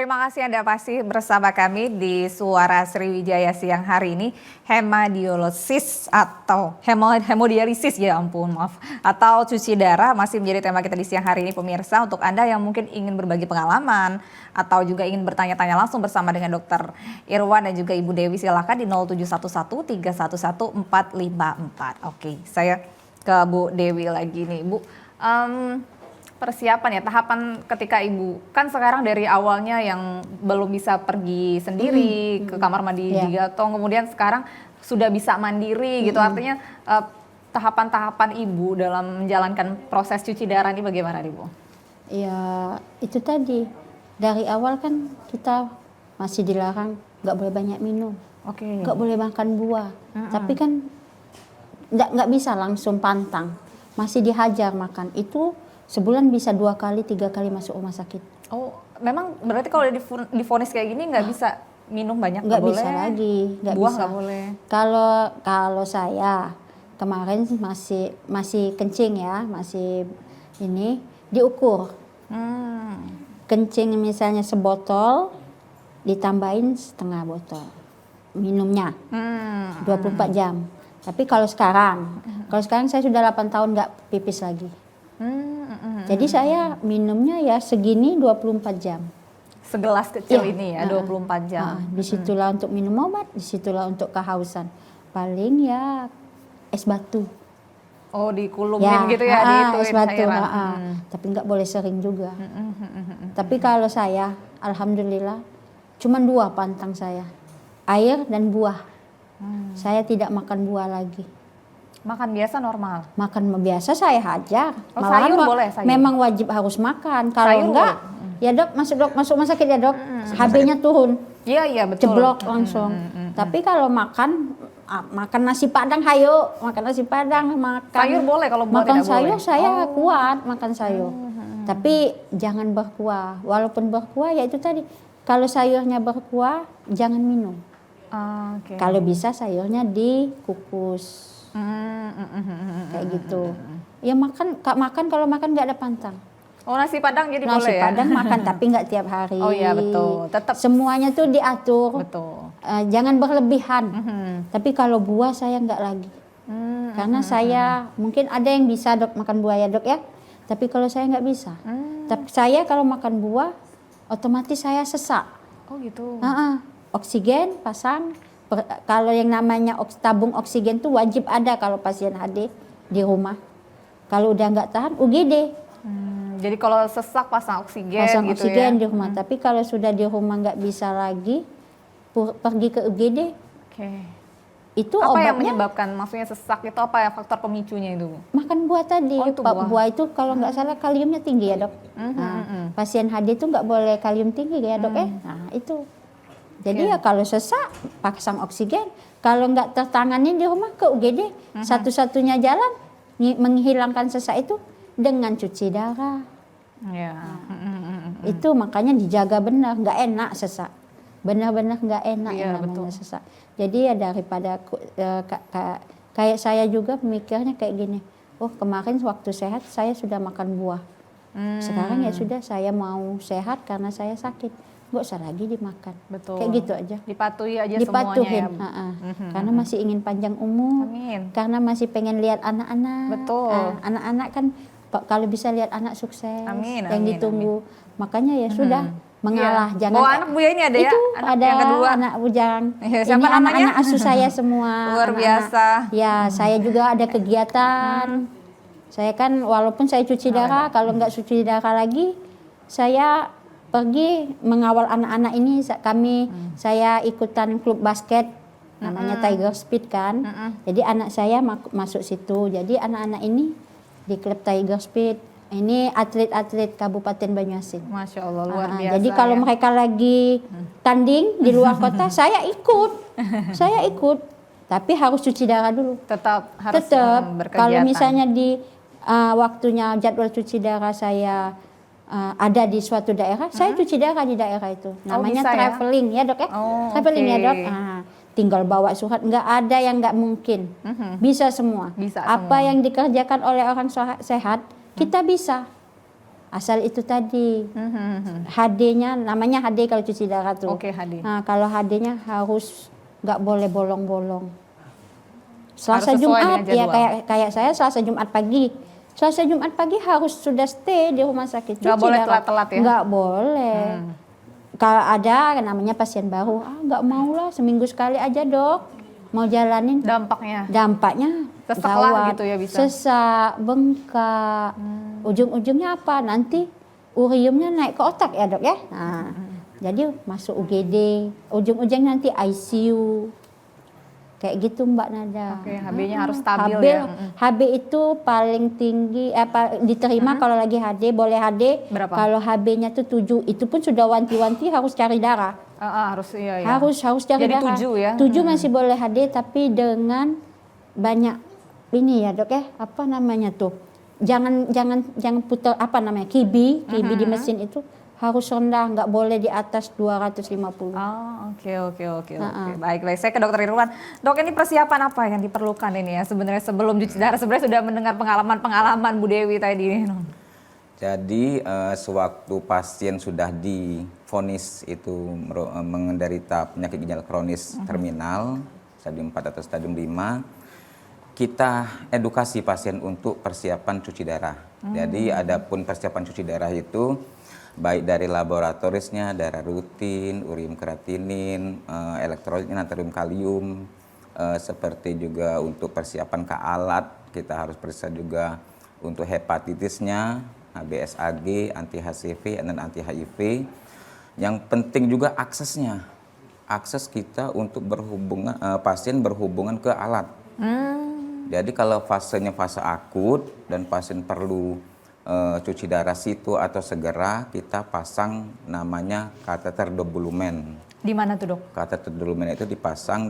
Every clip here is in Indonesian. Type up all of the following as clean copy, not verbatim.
Terima kasih Anda masih bersama kami di Suara Sriwijaya siang hari ini. Hemodialisis atau hemodialisis ya ampun maaf. Atau cuci darah masih menjadi tema kita di siang hari ini pemirsa. Untuk Anda yang mungkin ingin berbagi pengalaman atau juga ingin bertanya-tanya langsung bersama dengan Dr. Irwan dan juga Ibu Dewi silakan di 0711 311 454. Oke, saya ke Bu Dewi lagi nih Bu. Persiapan ya, tahapan ketika ibu kan sekarang dari awalnya yang belum bisa pergi sendiri ke kamar mandi di gatong, kemudian sekarang sudah bisa mandiri gitu, artinya tahapan-tahapan ibu dalam menjalankan proses cuci darah ini bagaimana nih Bu? Ya itu tadi, dari awal kan kita masih dilarang nggak boleh banyak minum, nggak boleh makan buah, tapi kan nggak bisa langsung pantang, masih dihajar makan itu. Sebulan bisa 2 kali, 3 kali masuk rumah sakit. Oh, memang berarti kalau divonis kayak gini nggak bisa minum banyak? Nggak bisa lagi, nggak buah bisa. Nggak boleh. Kalau saya kemarin masih kencing ya, masih ini diukur. Kencing misalnya sebotol, ditambahin setengah botol minumnya, 24 jam. Tapi kalau sekarang saya sudah 8 tahun nggak pipis lagi. Jadi saya minumnya ya segini 24 jam. Segelas kecil ini ya 24 jam. Disitulah untuk minum obat, disitulah untuk kehausan. Paling ya es batu. Oh dikulumin gitu ya, diituin es batu. Tapi nggak boleh sering juga. Tapi kalau saya, alhamdulillah, cuma 2 pantang saya. Air dan buah. Saya tidak makan buah lagi. Makan biasa normal? Makan biasa saya hajar. Sayur boleh? Sayur? Memang wajib harus makan. Kalau enggak, ya dok masuk rumah sakit ya dok. HB-nya turun. Iya betul. Jeblok langsung. Tapi kalau makan nasi padang, hayo makan nasi padang, makan sayur boleh, kalau buah makan tidak sayur boleh. Saya kuat makan sayur. Tapi jangan berkuah. Walaupun berkuah ya itu tadi. Kalau sayurnya berkuah jangan minum. Kalau bisa sayurnya dikukus. Kayak gitu. Ya makan kalau makan nggak ada pantang. Oh nasi padang jadi nasi boleh ya? Nasi padang makan tapi nggak tiap hari. Oh iya betul. Tetap semuanya tuh diatur. Betul. Jangan berlebihan. Tapi kalau buah saya nggak lagi. Karena saya mungkin ada yang bisa dok makan buah ya dok ya. Tapi kalau saya nggak bisa. Tapi saya kalau makan buah otomatis saya sesak. Oh gitu. Oksigen pasang. Kalau yang namanya tabung oksigen tuh wajib ada kalau pasien HD di rumah. Kalau udah nggak tahan UGD. Jadi kalau sesak pasang oksigen gitu oksigen ya? Di rumah. Tapi kalau sudah di rumah nggak bisa lagi, pergi ke UGD. Itu apa obatnya, yang menyebabkan maksudnya sesak itu, apa ya faktor pemicunya itu? Makan buah tadi. Itu buah itu kalau nggak salah kaliumnya tinggi ya dok. Pasien HD itu nggak boleh kalium tinggi ya dok Nah itu. Jadi ya kalau sesak pasang oksigen, kalau nggak tertangani di rumah ke UGD. Satu-satunya jalan menghilangkan sesak itu dengan cuci darah. Itu makanya dijaga benar, nggak enak sesak. Benar-benar nggak enak namanya sesak. Jadi ya daripada kayak saya juga mikirnya kayak gini. Oh kemarin waktu sehat saya sudah makan buah. Sekarang ya sudah saya mau sehat karena saya sakit. Nggak usah lagi dimakan. Betul. Kayak gitu aja. Dipatuhi aja Dipatuhin, semuanya ya. Karena masih ingin panjang umur. Amin. Karena masih pengen lihat anak-anak. Betul. Anak-anak kan kalau bisa lihat anak sukses. Amin, yang ditunggu. Makanya ya sudah mengalah. Jangan. Oh anak Bu ya ini ada ya? Itu anak ada yang kedua. anak bujang. Siapa ini namanya? Anak-anak asuh saya semua. Luar biasa. Ya saya juga ada kegiatan. Saya kan walaupun saya cuci darah, kalau nggak cuci darah lagi, saya pergi mengawal anak-anak ini. Saya ikutan klub basket namanya Tiger Speed kan. Jadi anak saya masuk situ. Jadi anak-anak ini di klub Tiger Speed ini atlet-atlet Kabupaten Banyuasin. Masya Allah luar biasa. Jadi kalau mereka lagi tanding di luar kota, saya ikut. Tapi harus cuci darah dulu. Tetap harus berkegiatan. Kalau misalnya di waktunya jadwal cuci darah saya ada di suatu daerah, saya cuci darah di daerah itu. Namanya traveling ya dok ya. Traveling ya dok. Tinggal bawa surat, nggak ada yang nggak mungkin. Bisa semua. Apa yang dikerjakan oleh orang sehat, kita bisa. Asal itu tadi HD-nya, namanya HD kalau cuci darah tuh. Oke, HD. Nah, kalau HD-nya harus nggak boleh bolong-bolong. Selasa Harus sesuai Jumat dengan ya jadwal. kayak saya Selasa Jumat pagi. Selasa Jumat pagi harus sudah stay di rumah sakit. Nggak Cuci boleh darah. telat-telat ya? Nggak boleh. Kalau ada namanya pasien baru, nggak mau lah, seminggu sekali aja dok. Mau jalanin, dampaknya Sesek lah gawat. gitu ya bisa. Sesak, bengkak, ujung-ujungnya apa? Nanti uriumnya naik ke otak ya dok ya. Nah, jadi masuk UGD, ujung-ujungnya nanti ICU. Kayak gitu Mbak Nada. Oke, HB-nya harus stabil HB, ya. HB itu paling tinggi diterima kalau lagi HD, boleh HD. Berapa? Kalau HB-nya tuh 7, itu pun sudah wanti-wanti harus cari darah. Harus iya ya. Harus cari Jadi darah. 7 ya. 7 masih boleh HD tapi dengan banyak ini ya, Dok ya. Apa namanya tuh? Jangan putar apa namanya? Kibi di mesin itu harus rendah, nggak boleh di atas 250. Oke. Baik. Saya ke Dokter Irwan. Dok, ini persiapan apa yang diperlukan ini ya sebenarnya sebelum cuci darah? Sebenarnya sudah mendengar pengalaman Bu Dewi tadi. Jadi sewaktu pasien sudah divonis itu menderita penyakit ginjal kronis terminal stadium 4 atau stadium 5, kita edukasi pasien untuk persiapan cuci darah. Jadi adapun persiapan cuci darah itu baik dari laboratorisnya, darah rutin, urium kreatinin, elektrolitnya natrium kalium, seperti juga untuk persiapan ke alat, kita harus periksa juga untuk hepatitisnya, BSAG, anti HCV dan anti HIV. Yang penting juga aksesnya, akses kita untuk pasien berhubungan ke alat. Jadi kalau fasenya fase akut dan pasien perlu cuci darah situ atau segera, kita pasang namanya kateter dobulumen. Di mana tuh dok? Kateter dobulumen itu dipasang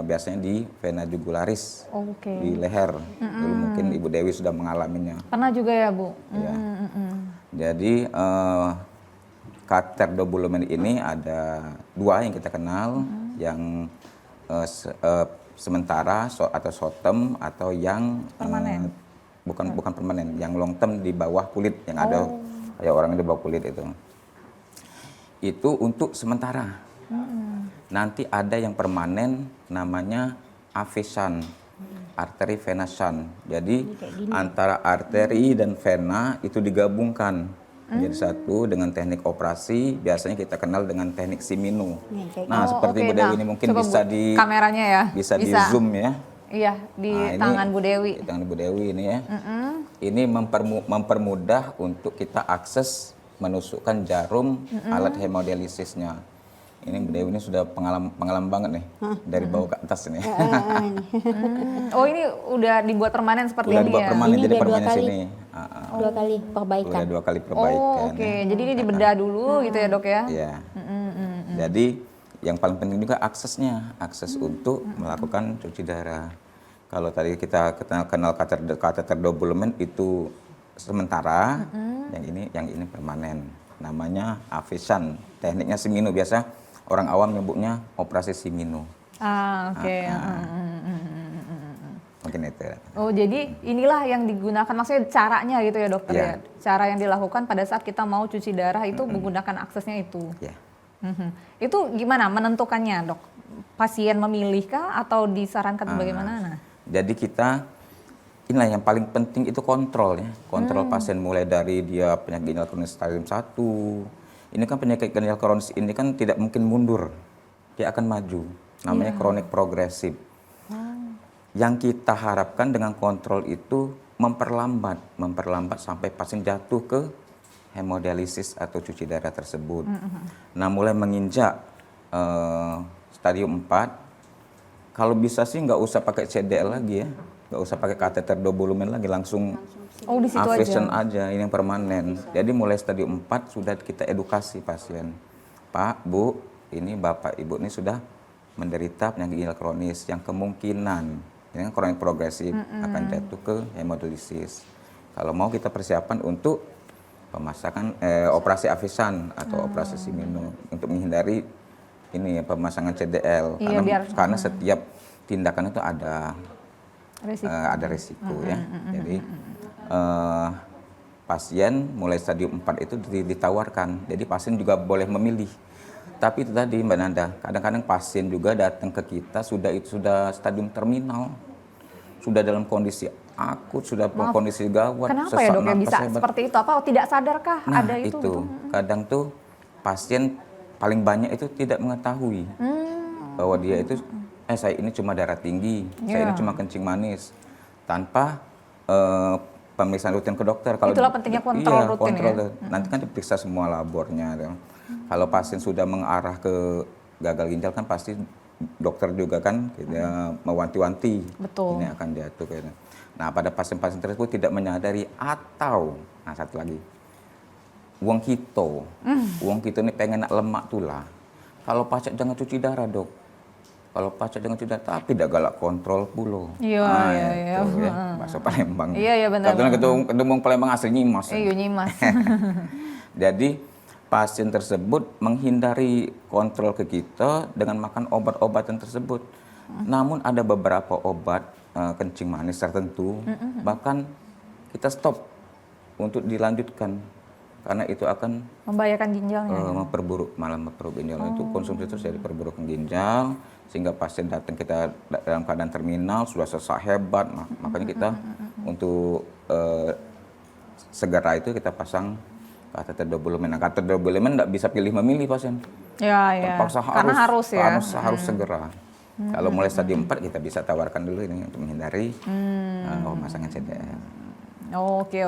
biasanya di vena jugularis, di leher. Dulu mungkin Ibu Dewi sudah mengalaminya. Pernah juga ya Bu? Ya. Jadi kateter dobulumen ini ada 2 yang kita kenal, yang sementara atau short term atau yang permanen. Bukan permanen, yang long term di bawah kulit, yang ada kayak orang di bawah kulit itu. Itu untuk sementara. Nanti ada yang permanen namanya avesan, arteri vena shunt. Jadi antara arteri dan vena itu digabungkan menjadi satu dengan teknik operasi, biasanya kita kenal dengan teknik Simino. Nah, seperti Bu Dewi ini mungkin bisa di kameranya ya. Bisa di zoom ya. Iya, di tangan Bu Dewi. Di tangan Bu Dewi ini ya. Ini mempermudah untuk kita akses menusukkan jarum alat hemodialisisnya. Ini Bu Dewi ini sudah pengalaman banget nih, dari bawah ke atas ini. Oh, ini udah dibuat permanen seperti udah ini dibuat ya? permanen, Ini jadi dia permanen 2 kali. sini. 2 kali perbaikan. Udah 2 kali perbaikan. Oke. Jadi ini dibedah dulu gitu ya dok ya? Iya. Jadi yang paling penting juga aksesnya, akses untuk melakukan cuci darah. Kalau tadi kita kenal kateter dobulumen itu sementara, yang ini permanen. Namanya avesan, tekniknya Simino, biasa orang awam nyebutnya operasi Simino. Mungkin itu. Oh, jadi inilah yang digunakan, maksudnya caranya gitu ya dokter ya? Cara yang dilakukan pada saat kita mau cuci darah itu menggunakan aksesnya itu. Itu gimana menentukannya dok? Pasien memilihkah atau disarankan bagaimana? Jadi inilah yang paling penting itu kontrol ya. Kontrol pasien mulai dari dia penyakit ginjal kronis stadium 1. Ini kan penyakit ginjal kronis ini kan tidak mungkin mundur. Dia akan maju. Namanya kronik progresif. Yang kita harapkan dengan kontrol itu memperlambat sampai pasien jatuh ke hemodialisis atau cuci darah tersebut. Nah, mulai menginjak stadium 4, kalau bisa sih nggak usah pakai CDL lagi ya, nggak usah pakai kateter dobulumen lagi, langsung di situ avesan aja, ini yang permanen. Jadi mulai stadium 4 sudah kita edukasi pasien. Pak, Bu, ini Bapak Ibu ini sudah menderita penyakit ginjal kronis yang kemungkinan ini kan kronik progresif akan jatuh ke hemodialisis. Kalau mau kita persiapan untuk pemasangan operasi avesan atau operasi Simino untuk menghindari ini pemasangan CDL, karena setiap tindakan itu ada resiko ya. Jadi pasien mulai stadium 4 itu ditawarkan. Jadi pasien juga boleh memilih. Tapi itu tadi Mbak Nanda, kadang-kadang pasien juga datang ke kita sudah stadium terminal. Sudah dalam kondisi akut, sudah kondisi gawat. Kenapa ya dok ya bisa hebat. seperti itu? Apa tidak sadarkah Nah, ada itu? Gitu? Kadang tuh pasien paling banyak itu tidak mengetahui bahwa dia itu, saya ini cuma darah tinggi, saya ini cuma kencing manis, tanpa pemeriksaan rutin ke dokter. Kalau itulah pentingnya kontrol rutin ya. Nanti kan diperiksa semua labornya. Kalau pasien sudah mengarah ke gagal ginjal kan pasti dokter juga kan mewanti-wanti ini akan jatuh kayaknya. Nah, pada pasien-pasien tersebut tidak menyadari atau satu lagi, uang kita ini pengen lemak tulah. Kalau pacak jangan cuci darah dok. Kalau pacak jangan cuci darah, tapi tidak galak kontrol pulo. Iya. Bahasa Palembang. Iya benar. Ketemu Palembang asli nyimas. Iya nyimas. Jadi pasien tersebut menghindari kontrol ke kita dengan makan obat-obatan tersebut. Namun ada beberapa obat kencing manis tertentu, bahkan kita stop untuk dilanjutkan. Karena itu akan membahayakan ginjalnya. Memperburuk ginjal. Itu konsumsi itu jadi perburukan ginjal, sehingga pasien datang kita dalam keadaan terminal, sudah sesak hebat. Makanya kita untuk segera itu kita pasang kateter double lumen. Nah, kateter double lumen tidak bisa pilih memilih pasien. Ya. Terpaksa Karena harus segera. Kalau mulai stadium 4 kita bisa tawarkan dulu ini untuk menghindari pemasangan CDL. Oke.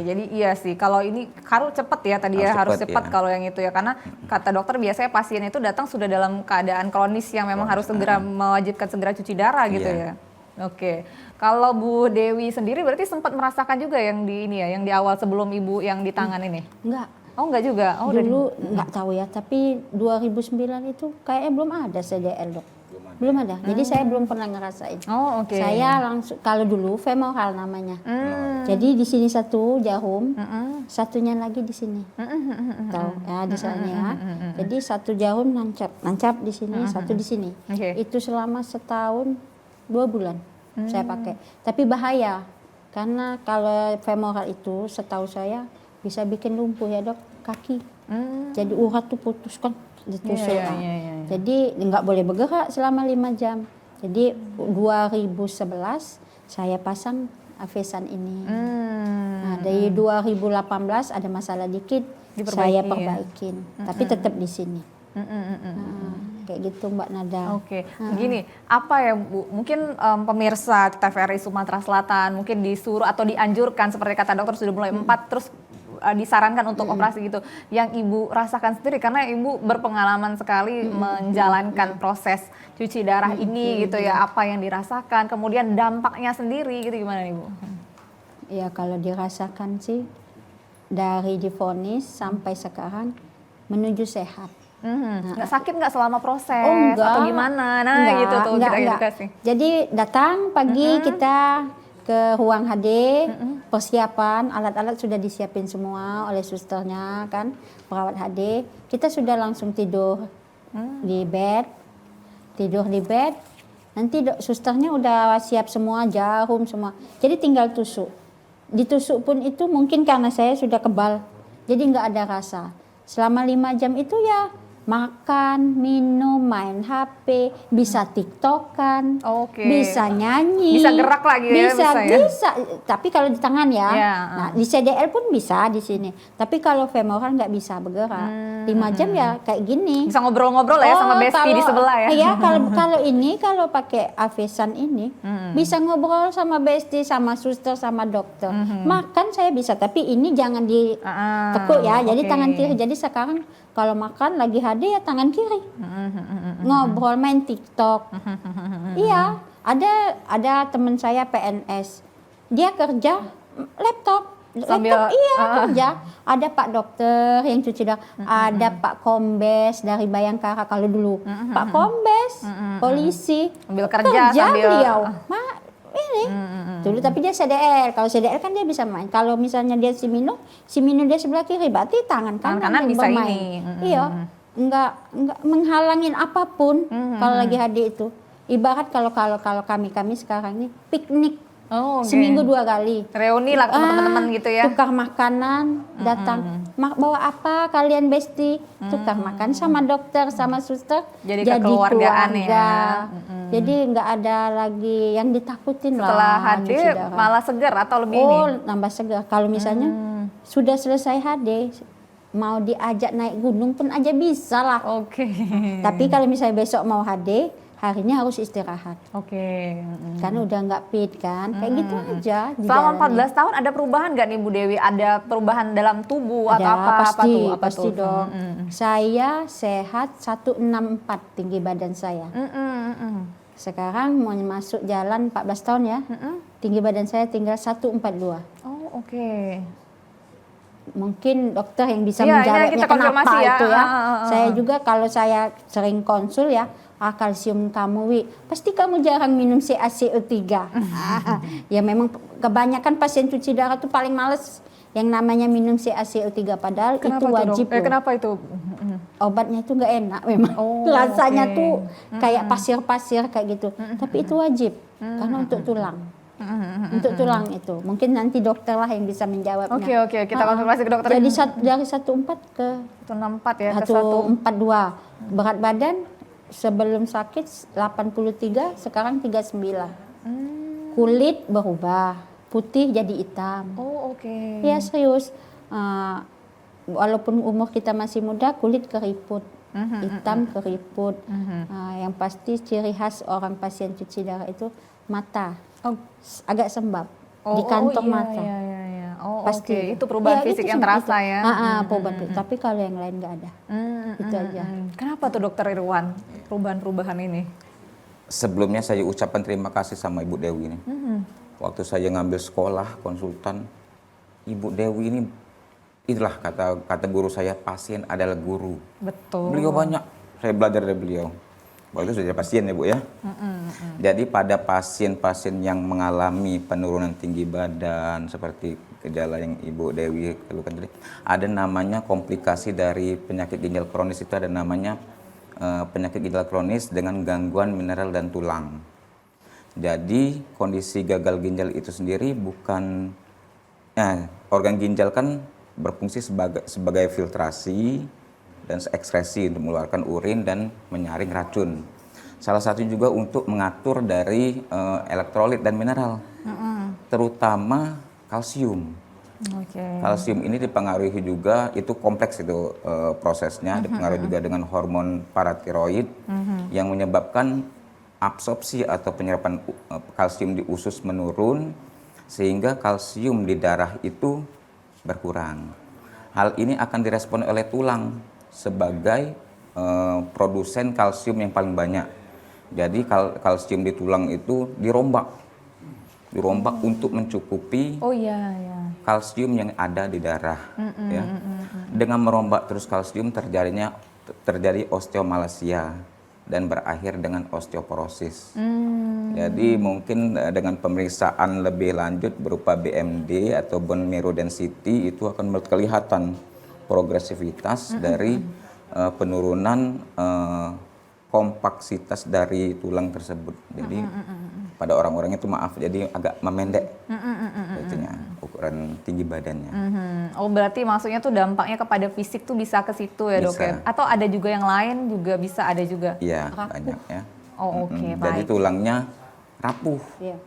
Jadi iya sih, kalau ini harus cepat ya tadi harus cepat kalau yang itu ya, karena kata dokter biasanya pasien itu datang sudah dalam keadaan kronis yang memang harus segera mewajibkan segera cuci darah gitu ya. Oke. Kalau Bu Dewi sendiri berarti sempat merasakan juga yang di ini ya, yang di awal sebelum Ibu yang di tangan ini? Enggak. Oh enggak juga? Oh, dulu enggak tahu ya, tapi 2009 itu kayaknya belum ada CDL dok. Belum ada. Jadi saya belum pernah ngerasain. Oh, oke. Saya langsung, kalau dulu femoral namanya. Jadi di sini satu jarum, satunya lagi di sini. Tahu ya di sana ya. Jadi satu jarum nancap di sini, satu di sini. Itu selama setahun 2 bulan saya pakai. Tapi bahaya. Karena kalau femoral itu setahu saya bisa bikin lumpuh ya dok, kaki. Jadi urat tuh putus kan. Ditusuk. Jadi nggak boleh bergerak selama 5 jam. Jadi 2011 saya pasang Avesan ini. Nah, dari 2018 ada masalah dikit, saya perbaikin. Tapi tetap di sini. Kayak gitu Mbak Nada. Oke. Begini, apa ya Bu? Mungkin pemirsa TVRI Sumatera Selatan mungkin disuruh atau dianjurkan seperti kata dokter sudah mulai 4 terus disarankan untuk operasi gitu. Yang Ibu rasakan sendiri karena Ibu berpengalaman sekali menjalankan proses cuci darah ini gitu ya. Apa yang dirasakan, kemudian dampaknya sendiri gitu gimana Ibu? Ya kalau dirasakan sih dari divonis sampai sekarang menuju sehat. Nggak sakit nggak selama proses enggak, atau gimana? Nah enggak, gitu tuh kita edukasi. Jadi datang pagi kita ke ruang HD, persiapan alat-alat sudah disiapin semua oleh susternya kan, perawat HD. Kita sudah langsung tidur di bed, nanti susternya udah siap semua, jarum semua. Jadi tinggal tusuk. Ditusuk pun itu mungkin karena saya sudah kebal, jadi nggak ada rasa. Selama 5 jam itu ya makan, minum, main HP, bisa TikTokan, bisa nyanyi, bisa gerak lagi ya, bisa. Tapi kalau di tangan ya, nah di CDL pun bisa di sini. Tapi kalau femoral nggak bisa bergerak. 5 jam ya kayak gini. Bisa ngobrol-ngobrol ya sama Besti di sebelah ya. Iya, kalau pakai Avesan ini bisa ngobrol sama Besti, sama suster, sama dokter. Makan saya bisa, tapi ini jangan ditekuk ya. Jadi tangan kiri. Jadi sekarang kalau makan lagi HD ya tangan kiri. Ngobrol, main TikTok. Iya, ada teman saya PNS. Dia kerja laptop. Kerja. Ada Pak dokter yang cuci darah, ada Pak Kombes dari Bayangkara kalau dulu. Pak Kombes, polisi. Sambil kerja beliau. Dulu tapi dia CDL. Kalau CDL kan dia bisa main. Kalau misalnya dia Simino dia sebelah kiri, berarti tangan kanan bisa bermain. Iya, enggak menghalangin apapun kalau lagi HD itu. Ibarat kalau kami sekarang ini piknik Oh, oke. Seminggu 2 kali. Reuni lah ketemu teman-teman gitu ya. Tukar makanan, datang. Bawa apa kalian Besti? Tukar makan sama dokter, sama suster. Jadi kekeluargaan keluarga. ya. Jadi nggak ada lagi yang ditakutin Setelah lah. HD cuci darah. malah segar atau lebih ini? Oh, nambah segar. Kalau misalnya sudah selesai HD, mau diajak naik gunung pun aja bisa lah. Oke. Tapi kalau misalnya besok mau HD, harinya harus istirahat. Oke. Karena udah nggak fit kan. Kayak gitu aja. Selama dijalani. 14 tahun ada perubahan nggak nih Bu Dewi? Ada perubahan dalam tubuh atau Ada, apa? pasti, apa tuh? Apa pasti tuh? dong. Saya sehat 164 tinggi badan saya. Sekarang mau masuk jalan 14 tahun ya. Tinggi badan saya tinggal 142. Oh, oke. Mungkin dokter yang bisa Iya, menjawabnya kita kenapa konfirmasi ya. itu ya. Ah. Saya juga kalau saya sering konsul ya, kalsium kamu Wi, pasti kamu jarang minum CaCO3. Ya memang kebanyakan pasien cuci darah tuh paling males yang namanya minum CaCO3 padahal Kenapa itu tuh, wajib Dok? loh. Kenapa itu? Obatnya itu nggak enak memang. Oh, Rasanya oke. tuh kayak pasir-pasir kayak gitu. Tapi itu wajib karena untuk tulang. Untuk tulang itu. Mungkin nanti dokter lah yang bisa menjawabnya. Oke, kita konfirmasi ke dokter. Jadi dari 14 ke 164 ya ke 1. 142. Berat badan sebelum sakit 83, sekarang 39. Kulit berubah, putih jadi hitam. Oh, oke. Ya serius. Walaupun umur kita masih muda, kulit keriput, hitam keriput. Yang pasti ciri khas orang pasien cuci darah itu mata, agak sembab di kantong mata. Iya. Oh, Pasti. oke. Itu perubahan Ya, fisik itu yang semua terasa itu. ya. Perubahan fisik. Tapi kalau yang lain nggak ada. Itu aja. Kenapa tuh Dokter Irwan perubahan-perubahan ini? Sebelumnya saya ucapkan terima kasih sama Ibu Dewi ini. Waktu saya ngambil sekolah konsultan, Ibu Dewi ini itulah kata guru saya, pasien adalah guru. Betul. Beliau banyak saya belajar dari beliau. Waktu itu sudah pasien ya Bu ya. Jadi pada pasien-pasien yang mengalami penurunan tinggi badan seperti gejala yang Ibu Dewi keluhkan tadi, ada namanya komplikasi dari penyakit ginjal kronis, itu ada namanya penyakit ginjal kronis dengan gangguan mineral dan tulang. Jadi kondisi gagal ginjal itu sendiri bukan, organ ginjal kan berfungsi sebagai filtrasi dan ekskresi untuk mengeluarkan urin dan menyaring racun. Salah satu juga untuk mengatur dari elektrolit dan mineral, terutama kalsium. Kalsium ini dipengaruhi juga, itu kompleks itu prosesnya, dipengaruhi juga dengan hormon paratiroid yang menyebabkan absorpsi atau penyerapan kalsium di usus menurun, sehingga kalsium di darah itu berkurang. Hal ini akan direspon oleh tulang sebagai produsen kalsium yang paling banyak. Jadi kalsium di tulang itu dirombak untuk mencukupi kalsium yang ada di darah. Dengan merombak terus kalsium terjadi osteomalasia dan berakhir dengan osteoporosis. Jadi mungkin dengan pemeriksaan lebih lanjut berupa BMD atau bone marrow density itu akan kelihatan progresivitas dari penurunan kompaksitas dari tulang tersebut. Jadi pada orang-orang itu jadi agak memendek ukuran tinggi badannya. Oh, berarti maksudnya tuh dampaknya kepada fisik tuh bisa ke situ ya, Dok ya? Atau ada juga yang lain juga bisa ada juga? Iya, banyak ya. Oh, oke, Jadi baik. tulangnya rapuh, Iya.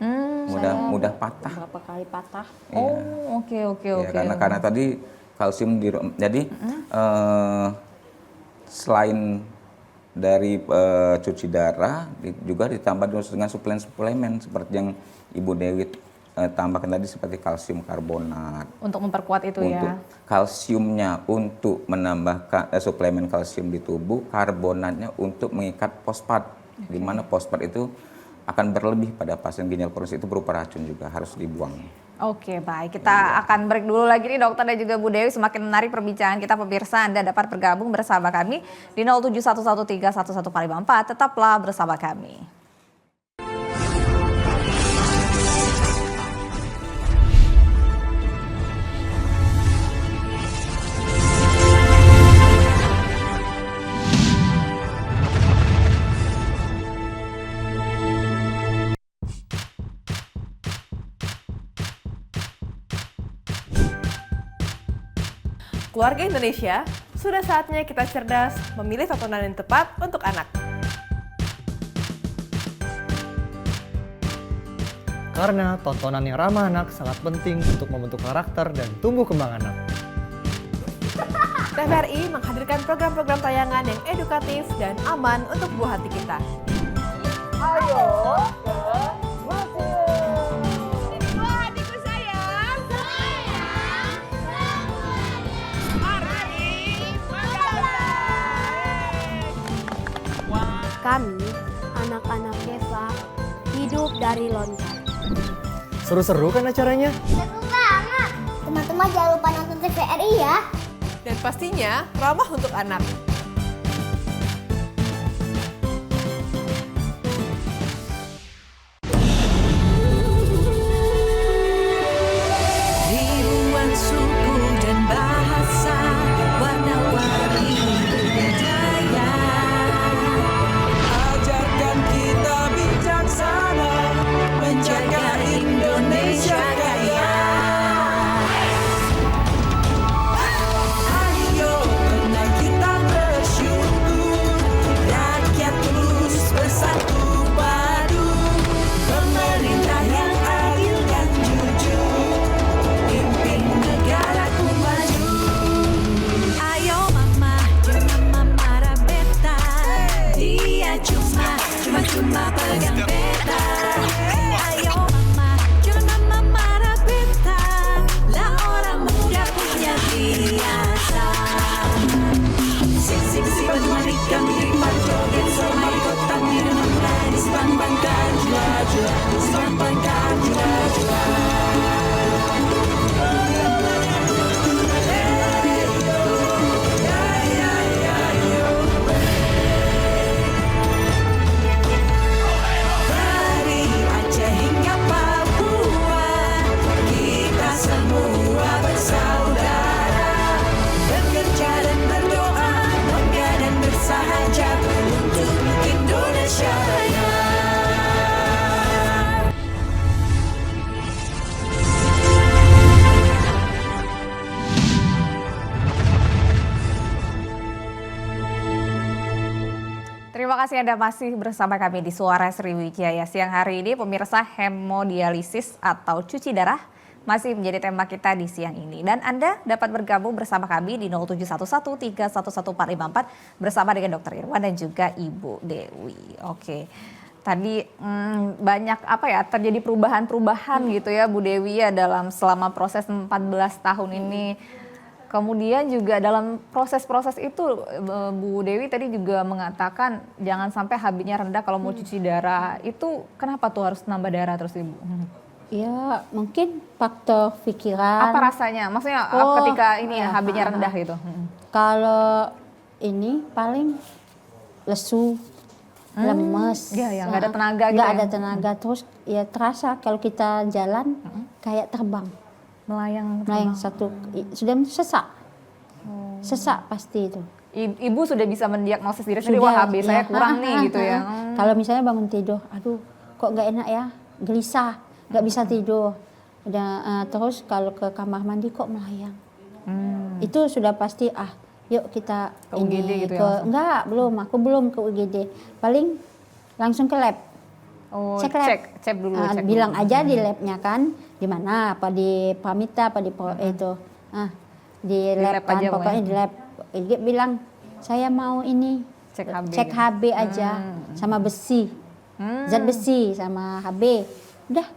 mudah patah. Berapa kali patah. Oh, oke. Ya, karena tadi kalsium jadi selain dari cuci darah juga ditambah dengan suplemen seperti yang Ibu Dewi tambahkan tadi, seperti kalsium karbonat. Untuk memperkuat itu Untuk ya. kalsiumnya untuk menambahkan suplemen kalsium di tubuh, karbonatnya untuk mengikat fosfat. Di mana fosfat itu akan berlebih pada pasien ginjal kronis, itu berupa racun juga, harus dibuang. Oke, baik. Kita akan break dulu lagi nih dokter dan juga Bu Dewi. Semakin menarik perbincangan kita pemirsa. Anda dapat bergabung bersama kami di 0711131144. Tetaplah bersama kami. Keluarga Indonesia, sudah saatnya kita cerdas memilih tontonan yang tepat untuk anak. Karena tontonan yang ramah anak sangat penting untuk membentuk karakter dan tumbuh kembang anak. TVRI menghadirkan program-program tayangan yang edukatif dan aman untuk buah hati kita. Kami, anak-anak Keva, hidup dari loncat. Seru-seru kan acaranya? Seru banget. Teman-teman jangan lupa nonton TVRI ya. Dan pastinya ramah untuk anak. Ribuan suku dan bahasa, warna-warni budaya. Ajarkan kita bijaksana, menjaga Indonesia kaya. Ayo benar kita bersyukur, rakyat terus bersatu padu. Pemerintah yang adil dan jujur, pimpin negaraku maju. Ayo mama, jangan mama rabeta. Dia cuma pegang peta. Ayo mama, jangan mama rabeta. Lah orang muda punya biasa. Sing bermari kami berjoget semai kota biru manis bangkan jua-jua, bangkan jua-jua. Dari Aceh hingga Papua, kita semua bersaudara, bekerja dan berdoa, bangga dan bersahaja untuk Indonesia Raya. Terima kasih Anda masih bersama kami di Suara Sriwijaya. Siang hari ini pemirsa, hemodialisis atau cuci darah masih menjadi tema kita di siang ini. Dan Anda dapat bergabung bersama kami di 0711311454 bersama dengan Dr. Irwan dan juga Ibu Dewi. Oke. Tadi banyak terjadi perubahan-perubahan gitu ya Bu Dewi ya dalam selama proses 14 tahun ini. Kemudian juga dalam proses-proses itu Bu Dewi tadi juga mengatakan jangan sampai HB-nya rendah kalau mau cuci darah. Itu kenapa tuh harus nambah darah terus Ibu? Ya mungkin faktor pikiran. Apa rasanya? Maksudnya ketika ini ya HB-nya rendah gitu. Kalau ini paling lesu, lemes. Iya, nggak ada tenaga gitu Nggak ya? ada tenaga, terus ya terasa kalau kita jalan kayak terbang. Melayang. Satu, sudah sesak. Sesak pasti itu. Ibu sudah bisa mendiagnosis diri Sudah, sendiri, wah HB saya ya. kurang nih gitu ya. Kalau misalnya bangun tidur, aduh kok nggak enak ya, gelisah, nggak bisa tidur. Terus kalau ke kamar mandi kok melayang. Itu sudah pasti yuk kita Ke UGD gitu ya langsung? Enggak, aku belum ke UGD. Paling langsung ke lab. Oh, Cek lab. cek dulu. Cek Bilang dulu. aja di labnya kan, di mana, apa di Pramita, apa di itu. Di lab lab kan, aja, Bu, pokoknya ya? di lab. Dia bilang saya mau ini Cek HB cek gitu. HB aja sama besi, zat besi sama HB. Udah,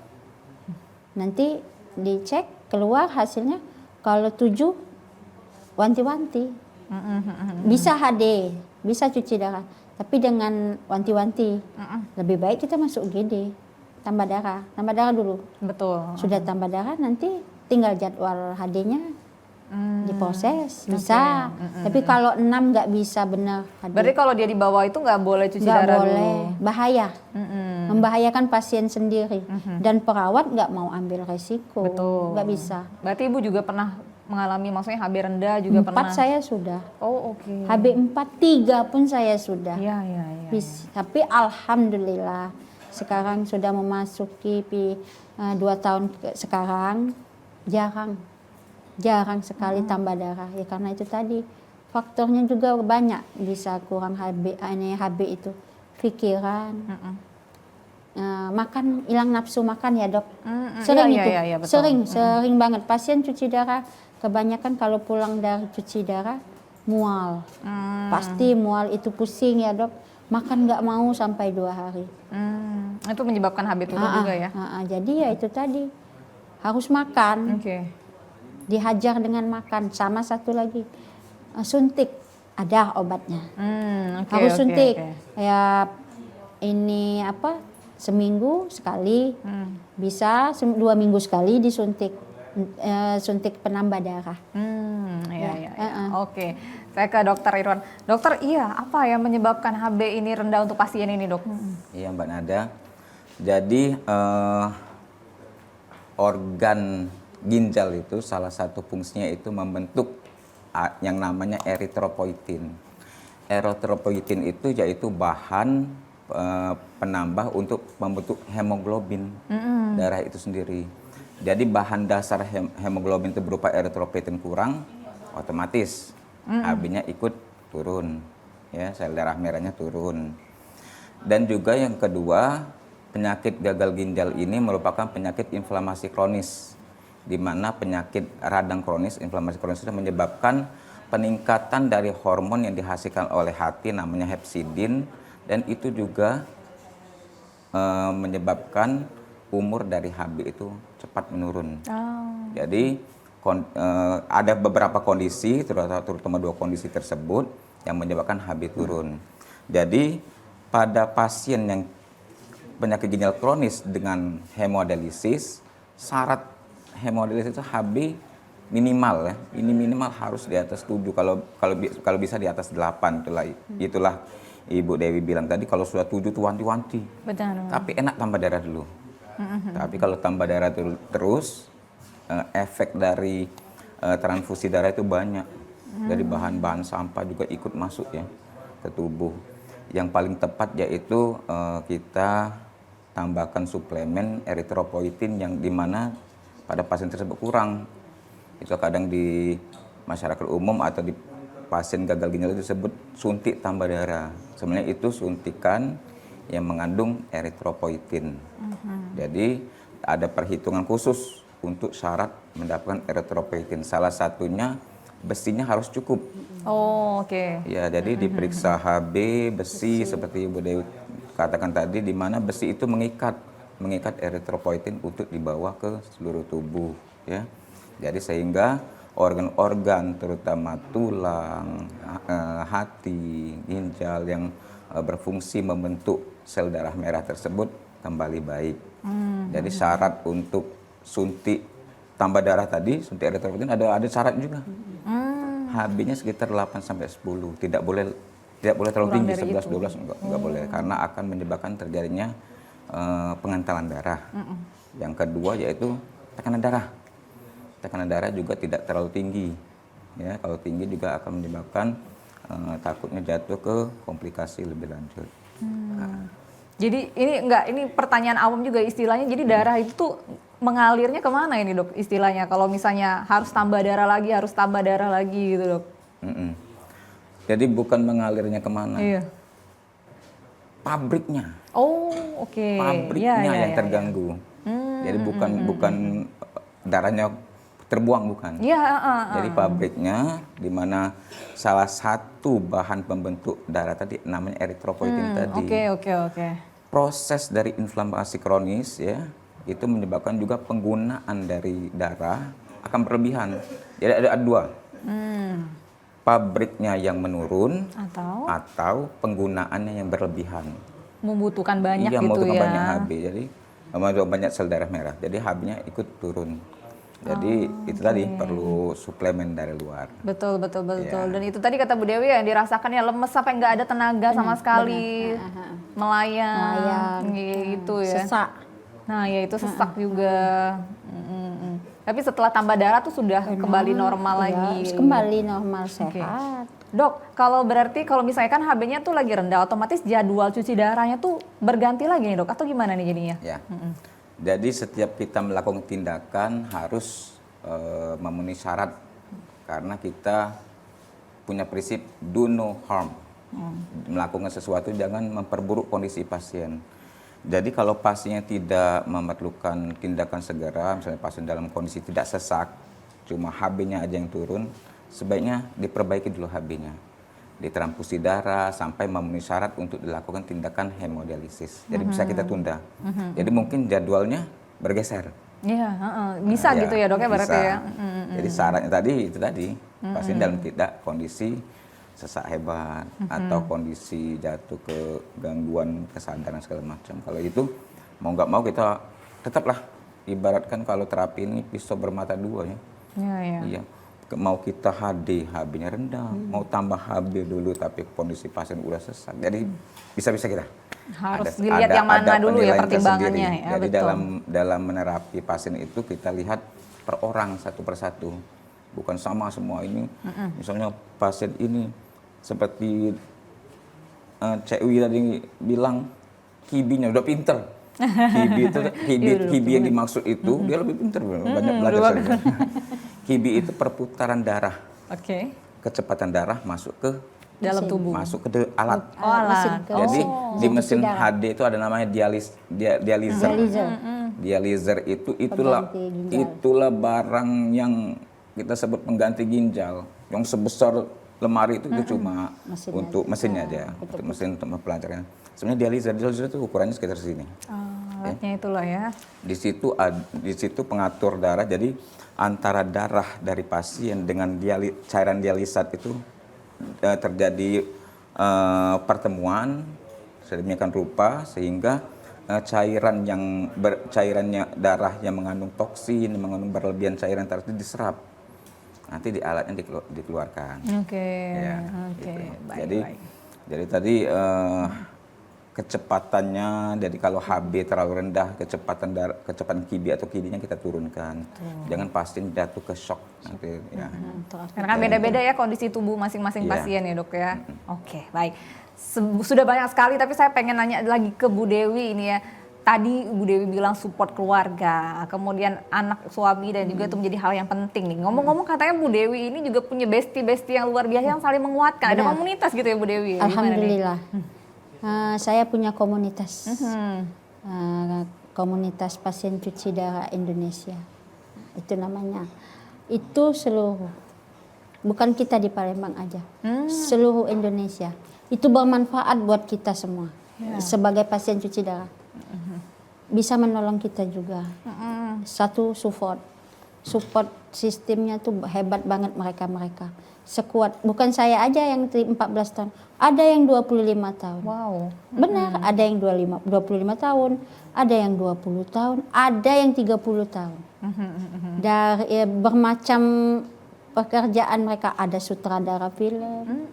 nanti dicek keluar hasilnya kalau 7 wanti-wanti. Bisa HD, bisa cuci darah, tapi dengan wanti-wanti. Lebih baik kita masuk UGD, tambah darah dulu. Betul. Sudah tambah darah nanti tinggal jadwal HD-nya diproses, bisa. Tapi kalau 6 nggak bisa benar HD. Berarti kalau dia di bawah itu nggak boleh cuci Nggak darah boleh, dulu. bahaya. Membahayakan pasien sendiri. Dan perawat nggak mau ambil resiko. Betul. Nggak bisa. Berarti Ibu juga pernah mengalami maksudnya HB rendah juga 4 pernah. saya sudah. Oh, oke. HB 4, 3 pun saya sudah. Iya. Tapi alhamdulillah sekarang sudah memasuki 2 tahun sekarang jarang. jarang sekali tambah darah ya, karena itu tadi faktornya juga banyak, bisa kurang HB itu pikiran, makan, hilang nafsu makan ya dok. Sering Iya, itu, iya, iya, betul. sering banget pasien cuci darah kebanyakan kalau pulang dari cuci darah mual, pasti mual, itu pusing ya dok, makan nggak mau sampai 2 hari. Itu menyebabkan HB turun juga ya. Jadi ya itu tadi harus makan, Oke. dihajar dengan makan, sama satu lagi suntik, ada obatnya. Oke, Harus oke, suntik oke. ya, ini apa, seminggu sekali, bisa 2 minggu sekali disuntik, suntik penambah darah. Iya, iya, iya. Oke, saya ke Dokter Irwan. Dokter, apa yang menyebabkan HB ini rendah untuk pasien ini, Dok? Iya Mbak Nada. Jadi organ ginjal itu salah satu fungsinya itu membentuk yang namanya eritropoietin. Eritropoietin itu yaitu bahan penambah untuk membentuk hemoglobin darah itu sendiri. Jadi bahan dasar hemoglobin itu berupa eritropoietin kurang, otomatis HB-nya ikut turun, ya, sel darah merahnya turun. Dan juga yang kedua, penyakit gagal ginjal ini merupakan penyakit inflamasi kronis, di mana penyakit radang kronis, inflamasi kronis itu menyebabkan peningkatan dari hormon yang dihasilkan oleh hati namanya hepsidin, dan itu juga menyebabkan umur dari HB itu cepat menurun. Jadi ada beberapa kondisi, terutama 2 kondisi tersebut yang menyebabkan HB turun. Jadi pada pasien yang penyakit ginjal kronis dengan hemodialisis, syarat hemodialisis itu HB minimal ya, ini minimal harus di atas 7, kalau bisa di atas 8. Itulah Ibu Dewi bilang tadi, kalau sudah 7 tuh wanti-wanti. Betul. Tapi enak tambah darah dulu. Tapi kalau tambah darah terus, efek dari transfusi darah itu banyak. Dari bahan-bahan sampah juga ikut masuk ya ke tubuh. Yang paling tepat yaitu kita tambahkan suplemen eritropoietin yang dimana pada pasien tersebut kurang. Itu kadang di masyarakat umum atau di pasien gagal ginjal itu disebut suntik tambah darah. Sebenarnya itu suntikan yang mengandung eritropoietin. Jadi ada perhitungan khusus untuk syarat mendapatkan eritropoietin. Salah satunya besinya harus cukup. Oh, oke. Ya, jadi diperiksa HB, besi seperti Ibu Dewi katakan tadi, di mana besi itu mengikat eritropoietin untuk dibawa ke seluruh tubuh, ya. Jadi sehingga organ-organ terutama tulang, hati, ginjal yang berfungsi membentuk sel darah merah tersebut kembali baik. Jadi syarat untuk suntik tambah darah tadi, suntik eritropoietin ada syarat juga. HB-nya sekitar 8 sampai 10. Tidak boleh terlalu Kurang tinggi, dari 11 12 enggak boleh, karena akan menyebabkan terjadinya pengentalan darah. Yang kedua yaitu tekanan darah. Tekanan darah juga tidak terlalu tinggi. Ya, kalau tinggi juga akan menyebabkan takutnya jatuh ke komplikasi lebih lanjut. Jadi ini pertanyaan awam juga istilahnya. Jadi darah itu tuh mengalirnya kemana ini, Dok, istilahnya? Kalau misalnya harus tambah darah lagi gitu, Dok. Jadi bukan mengalirnya kemana. Iya. Pabriknya. Oh, oke. Pabriknya Ya, yang terganggu. Jadi bukan darahnya terbuang, bukan. Iya, Jadi pabriknya, di mana salah satu bahan pembentuk darah tadi namanya eritropoietin tadi. Oke. Proses dari inflamasi kronis ya, itu menyebabkan juga penggunaan dari darah akan berlebihan. Jadi ada 2. Pabriknya yang menurun atau penggunaannya yang berlebihan. Membutuhkan banyak gitu membutuhkan ya. banyak HB. Jadi membutuhkan banyak sel darah merah. Jadi HB-nya ikut turun. Jadi itu tadi perlu suplemen dari luar. Betul. Ya. Dan itu tadi kata Bu Dewi yang dirasakan ya, lemes sampai nggak ada tenaga sama sekali. Melayang gitu ya. Sesak. Nah ya itu sesak juga. Tapi setelah tambah darah tuh sudah kembali normal lagi. Kembali normal, sehat. Dok, kalau misalnya kan HB-nya tuh lagi rendah, otomatis jadwal cuci darahnya tuh berganti lagi nih, Dok, atau gimana nih jadinya? Ya. Jadi setiap kita melakukan tindakan harus memenuhi syarat karena kita punya prinsip do no harm. Melakukan sesuatu jangan memperburuk kondisi pasien. Jadi kalau pasiennya tidak memerlukan tindakan segera, misalnya pasien dalam kondisi tidak sesak, cuma HB-nya aja yang turun, sebaiknya diperbaiki dulu HB-nya. Ditransfusi darah sampai memenuhi syarat untuk dilakukan tindakan hemodialisis. Jadi bisa kita tunda. Jadi mungkin jadwalnya bergeser. Iya, bisa gitu ya dok ya berarti bisa. ya. Jadi syaratnya tadi itu tadi pasien dalam tidak kondisi sesak hebat atau kondisi jatuh ke gangguan kesadaran segala macam. Kalau itu mau nggak mau kita tetaplah ibaratkan kalau terapi ini pisau bermata dua ya. Iya. Mau kita HB-nya rendah, mau tambah HB dulu tapi kondisi pasien udah sesak. Jadi bisa-bisa kita. Harus dilihat yang mana dulu ya penilaian pertimbangannya tersendiri. ya. Jadi Betul. dalam menerapi pasien itu kita lihat per orang satu persatu, bukan sama semua ini. Misalnya pasien ini seperti Cek Wi tadi bilang kibinya udah pinter. Kibi yang dimaksud itu dia lebih pinter, banyak belajar saja. Kibi itu perputaran darah. Oke. Kecepatan darah masuk ke Dalam tubuh. masuk ke alat. Oh, alat. Jadi di mesin HD itu ada namanya dializer. Dializer itu itulah barang yang kita sebut pengganti ginjal yang sebesar lemari itu cuma untuk mesinnya aja, untuk mesin untuk pelacaran. Sebenarnya dializer itu ukurannya sekitar sini. Alatnya itulah ya. Di situ pengatur darah. Jadi antara darah dari pasien dengan cairan dialisat itu terjadi pertemuan sedemikian rupa sehingga cairannya darah yang mengandung toksin, mengandung berlebihan cairan itu diserap. Nanti di alatnya dikeluarkan. Oke. Ya, Oke. gitu. Baik. Jadi tadi kecepatannya, jadi kalau HB terlalu rendah, kecepatan kibi atau kibinya kita turunkan. Jangan pasien jatuh ke shock nanti ya. Karena kan beda-beda ya kondisi tubuh masing-masing Iya. pasien ya dok ya. Oke, baik. Sudah banyak sekali tapi saya pengen nanya lagi ke Bu Dewi ini ya. Tadi Bu Dewi bilang support keluarga, kemudian anak, suami dan juga itu menjadi hal yang penting nih. Ngomong-ngomong katanya Bu Dewi ini juga punya bestie-bestie yang luar biasa yang saling menguatkan. Ada Benar. komunitas gitu ya Bu Dewi? Gimana nih? Alhamdulillah. Saya punya komunitas. Komunitas pasien cuci darah Indonesia. Itu namanya. Itu seluruh. Bukan kita di Palembang aja. Seluruh Indonesia. Itu bermanfaat buat kita semua. Sebagai pasien cuci darah. Bisa menolong kita juga. Satu support sistemnya tuh hebat banget mereka. Sekuat, bukan saya aja yang 14 tahun, ada yang 25 tahun. Wow. Benar, ada yang 25 tahun, ada yang 20 tahun, ada yang 30 tahun. Dari bermacam pekerjaan mereka, ada sutradara film.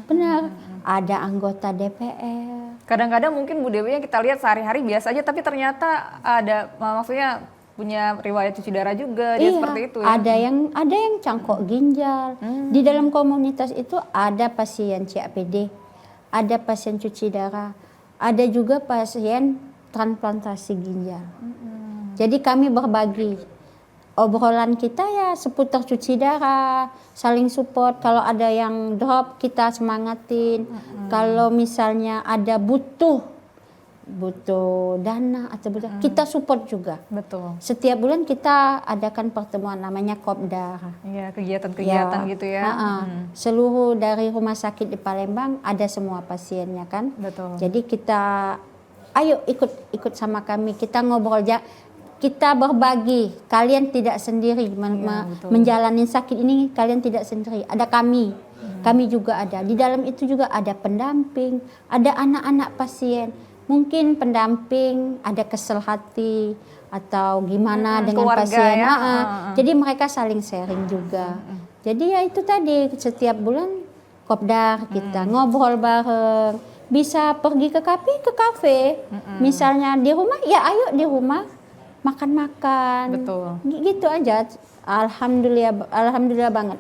Benar, ada anggota DPR. Kadang-kadang mungkin Bu Dewi yang kita lihat sehari-hari biasa aja tapi ternyata ada maksudnya punya riwayat cuci darah juga dia seperti itu ya. Ada yang cangkok ginjal. Di dalam komunitas itu ada pasien CAPD, ada pasien cuci darah, ada juga pasien transplantasi ginjal. Jadi kami berbagi. Obrolan kita ya seputar cuci darah, saling support. Kalau ada yang drop kita semangatin. Kalau misalnya ada butuh dana atau kita support juga. Betul. Setiap bulan kita adakan pertemuan namanya Kopdar. Iya, kegiatan-kegiatan gitu ya. Seluruh dari rumah sakit di Palembang ada semua pasiennya kan. Betul. Jadi kita ayo ikut sama kami, kita ngobrol kita berbagi. Kalian tidak sendiri menjalani sakit ini, kalian tidak sendiri. Ada kami. Kami juga ada. Di dalam itu juga ada pendamping, ada anak-anak pasien. Mungkin pendamping ada kesel hati atau gimana dengan keluarga pasien. ya. Jadi mereka saling sharing juga. Jadi ya itu tadi setiap bulan kopdar kita ngobrol bareng. Bisa pergi ke kafe. Misalnya di rumah, ya ayo di rumah makan-makan. Betul. Gitu aja. Alhamdulillah banget.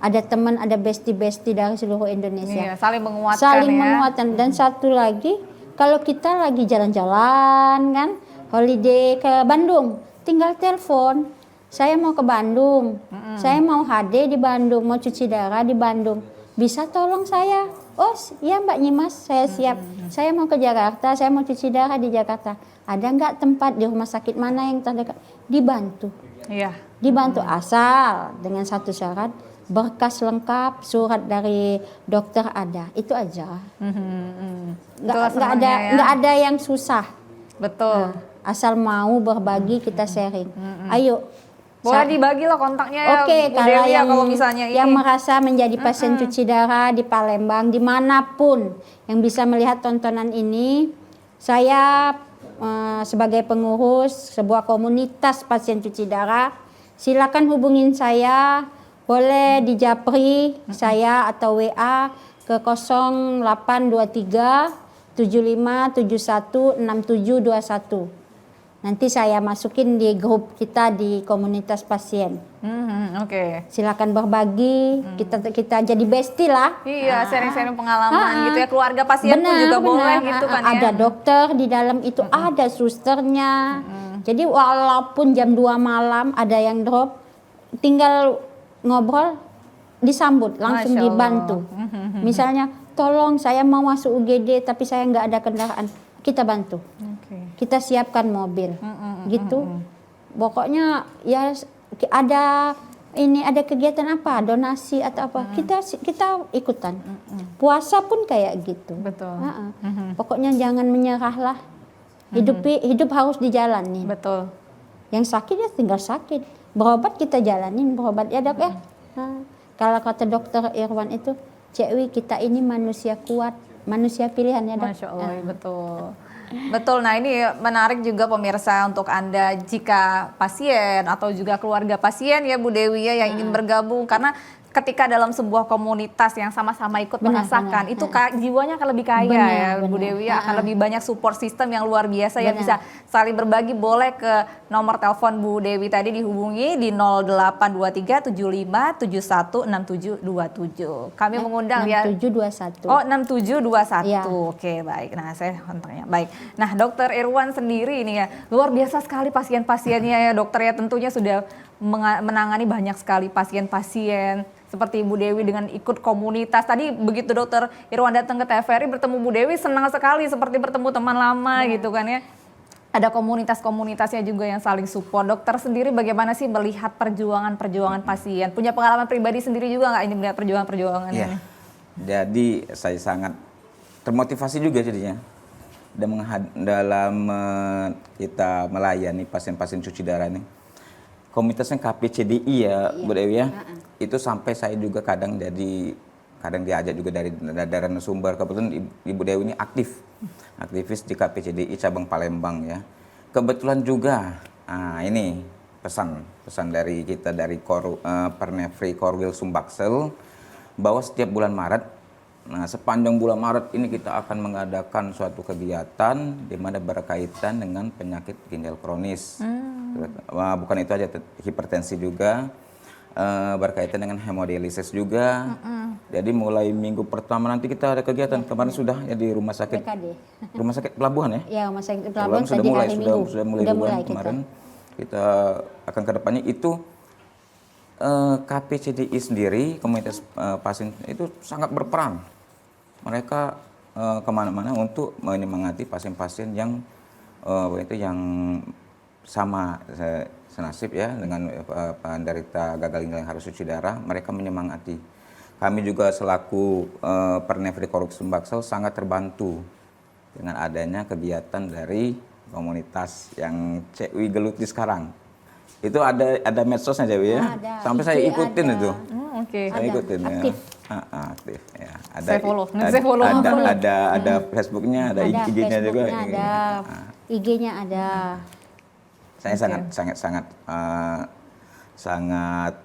Ada teman, ada bestie-bestie dari seluruh Indonesia. Iya, saling menguatkan Saling ya. menguatkan. Dan satu lagi, kalau kita lagi jalan-jalan kan, holiday ke Bandung, tinggal telepon. saya mau ke Bandung, saya mau HD di Bandung, mau cuci darah di Bandung, bisa tolong saya? Oh iya Mbak Nyimas, saya siap. Saya mau ke Jakarta, saya mau cuci darah di Jakarta. Ada nggak tempat di rumah sakit mana yang terdekat? Dibantu. Iya. Dibantu asal dengan satu syarat, berkas lengkap, surat dari dokter ada, itu aja. Itulah senangnya ya. Nggak ada yang susah. Betul. Asal mau berbagi kita sharing. Ayo. Boleh dibagi lah kontaknya ya, Oke, Bu kalau Dewi ya, yang kalau misalnya yang ini. merasa menjadi pasien cuci darah di Palembang, dimanapun yang bisa melihat tontonan ini, saya sebagai pengurus sebuah komunitas pasien cuci darah, silakan hubungin saya, boleh di Japri saya atau WA ke 0823 75 71 6721. Nanti saya masukin di grup kita di komunitas pasien. Oke. Silakan berbagi, kita jadi bestie lah. Iya, sharing-sharing pengalaman gitu ya. Keluarga pasien pun Benar, juga boleh benar. gitu kan ya. Ada dokter di dalam itu, ada susternya. Jadi walaupun jam 2 malam ada yang drop, tinggal ngobrol, disambut, langsung Masya Allah. dibantu. Misalnya, tolong saya mau masuk UGD tapi saya nggak ada kendaraan, kita bantu. Kita siapkan mobil, gitu. Pokoknya ya ada kegiatan apa, donasi atau apa, kita ikutan. Puasa pun kayak gitu. Betul. Pokoknya jangan menyerah lah. Hidup harus dijalani. Betul. Yang sakit ya tinggal sakit. Berobat kita jalanin, berobat ya dok ya. Nah, kalau kata dokter Irwan itu, Cekwi kita ini manusia kuat, manusia pilihan ya dok. Masya Allah, betul. Betul, nah ini menarik juga pemirsa untuk Anda jika pasien atau juga keluarga pasien ya Bu Dewi ya yang ingin bergabung, karena ketika dalam sebuah komunitas yang sama-sama ikut merasakan itu jiwanya akan lebih kaya ya Bu Dewi ya, akan lebih banyak support system yang luar biasa yang bisa saling berbagi. Boleh ke nomor telepon Bu Dewi tadi dihubungi di 0823 75 71 6727. Kami mengundang ya 6721. Oh 6721. Iya. Oke baik. Nah saya kontaknya baik. Nah Dokter Irwan sendiri ini ya luar biasa sekali pasien-pasiennya ya dokter ya, tentunya sudah menangani banyak sekali pasien-pasien seperti Ibu Dewi dengan ikut komunitas. Tadi begitu Dokter Irwan datang ke TVRI bertemu Bu Dewi senang sekali seperti bertemu teman lama gitu kan ya. Ada komunitas-komunitasnya juga yang saling support. Dokter sendiri bagaimana sih melihat perjuangan-perjuangan pasien? Punya pengalaman pribadi sendiri juga nggak ini melihat perjuangan-perjuangan ini? Jadi saya sangat termotivasi juga jadinya dalam kita melayani pasien-pasien cuci darah ini. Komunitasnya KPCDI ya Bu Dewi ya, itu sampai saya juga kadang diajak juga dari narasumber. Kebetulan Ibu Dewi ini aktivis di KPCDI cabang Palembang ya. Kebetulan juga ini pesan dari kita dari Pernefri Korwil Sumbaksel bahwa setiap bulan Maret, sepanjang bulan Maret ini kita akan mengadakan suatu kegiatan di mana berkaitan dengan penyakit ginjal kronis. Bukan itu aja, hipertensi juga, berkaitan dengan hemodialisis juga. Jadi mulai minggu pertama nanti kita ada kegiatan. Kemarin sudah ya di rumah sakit Pelabuhan ya. Ya rumah sakit Pelabuhan sudah tadi mulai hari Minggu. sudah mulai kita. kemarin. Kita akan ke depannya itu KPCDI sendiri, komunitas pasien itu sangat berperan. Mereka kemana-mana untuk menyemangati pasien-pasien yang sama senasib ya dengan penderita gagal ginjal yang harus cuci darah. Mereka menyemangati. Kami juga selaku Pernefri Korwil Sumbaksel sangat terbantu dengan adanya kegiatan dari komunitas yang Cekwi geluti sekarang. Itu ada medsosnya Cekwi ya. Sampai saya ikutin itu. Saya ikutin aktif. ya. Aktif ya. Saya follow. Ada Facebooknya, ada IG-nya juga. Ada IG-nya ada. Saya sangat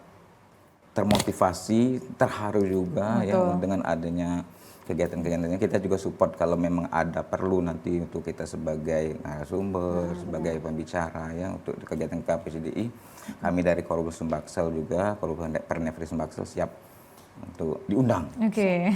termotivasi, terharu juga ya dengan adanya kegiatan-kegiatannya. Kita juga support kalau memang ada perlu nanti untuk kita sebagai narasumber, sebagai pembicara ya untuk kegiatan KPCDI. Kami dari Korwil Sumbaksel juga, Pernefri Sumbaksel siap untuk diundang. Oke.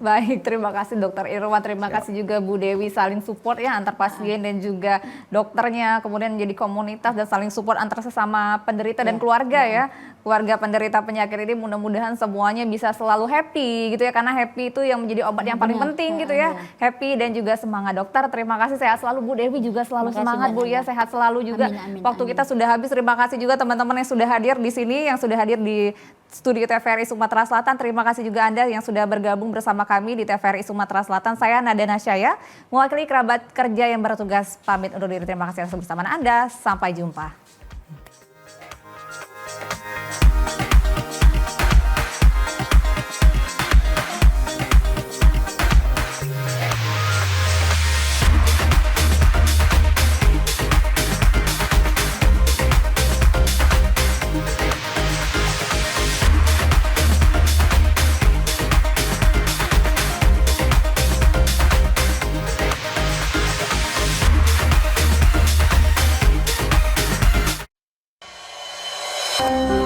Baik, terima kasih Dokter Irwan, terima kasih juga Bu Dewi, saling support ya antar pasien dan juga dokternya, kemudian menjadi komunitas dan saling support antar sesama penderita dan keluarga ya. Keluarga penderita penyakit ini mudah-mudahan semuanya bisa selalu happy gitu ya, karena happy itu yang menjadi obat yang paling penting gitu ya. Happy dan juga semangat dokter. Terima kasih, sehat selalu Bu Dewi, juga selalu Terima kasih, semangat Bu Mbak ya, Nana. sehat selalu juga. Amin, amin, Waktu amin. kita sudah habis, terima kasih juga teman-teman yang sudah hadir di sini, yang sudah hadir di Studio TVRI Sumatera Selatan. Terima kasih juga Anda yang sudah bergabung bersama kami di TVRI Sumatera Selatan. Saya Nada Nasyaya, mewakili kerabat kerja yang bertugas pamit undur diri. Terima kasih atas kebersamaan Anda. Sampai jumpa. Thank